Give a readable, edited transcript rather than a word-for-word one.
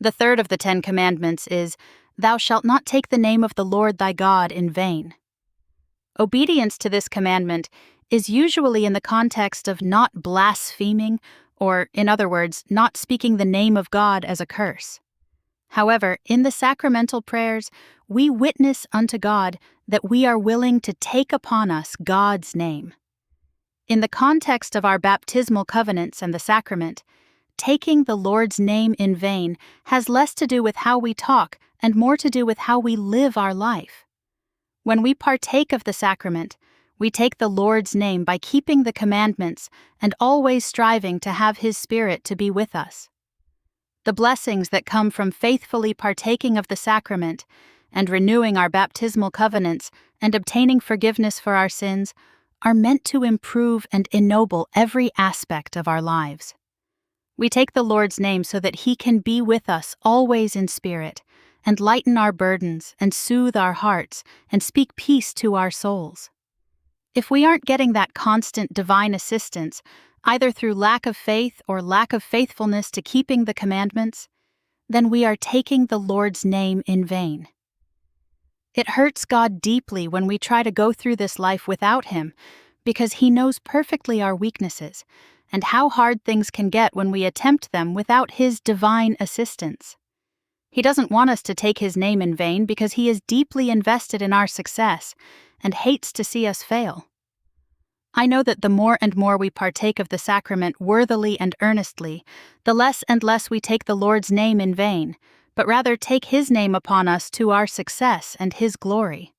The third of the 10 Commandments is, "Thou shalt not take the name of the Lord thy God in vain." Obedience to this commandment is usually in the context of not blaspheming, or, in other words, not speaking the name of God as a curse. However, in the sacramental prayers, we witness unto God that we are willing to take upon us God's name. In the context of our baptismal covenants and the sacrament, taking the Lord's name in vain has less to do with how we talk and more to do with how we live our life. When we partake of the sacrament, we take the Lord's name by keeping the commandments and always striving to have His Spirit to be with us. The blessings that come from faithfully partaking of the sacrament and renewing our baptismal covenants and obtaining forgiveness for our sins are meant to improve and ennoble every aspect of our lives. We take the Lord's name so that He can be with us always in spirit and lighten our burdens and soothe our hearts and speak peace to our souls. If we aren't getting that constant divine assistance, either through lack of faith or lack of faithfulness to keeping the commandments, then we are taking the Lord's name in vain. It hurts God deeply when we try to go through this life without Him, because He knows perfectly our weaknesses and how hard things can get when we attempt them without His divine assistance. He doesn't want us to take His name in vain because He is deeply invested in our success and hates to see us fail. I know that the more and more we partake of the sacrament worthily and earnestly, the less and less we take the Lord's name in vain, but rather take His name upon us to our success and His glory.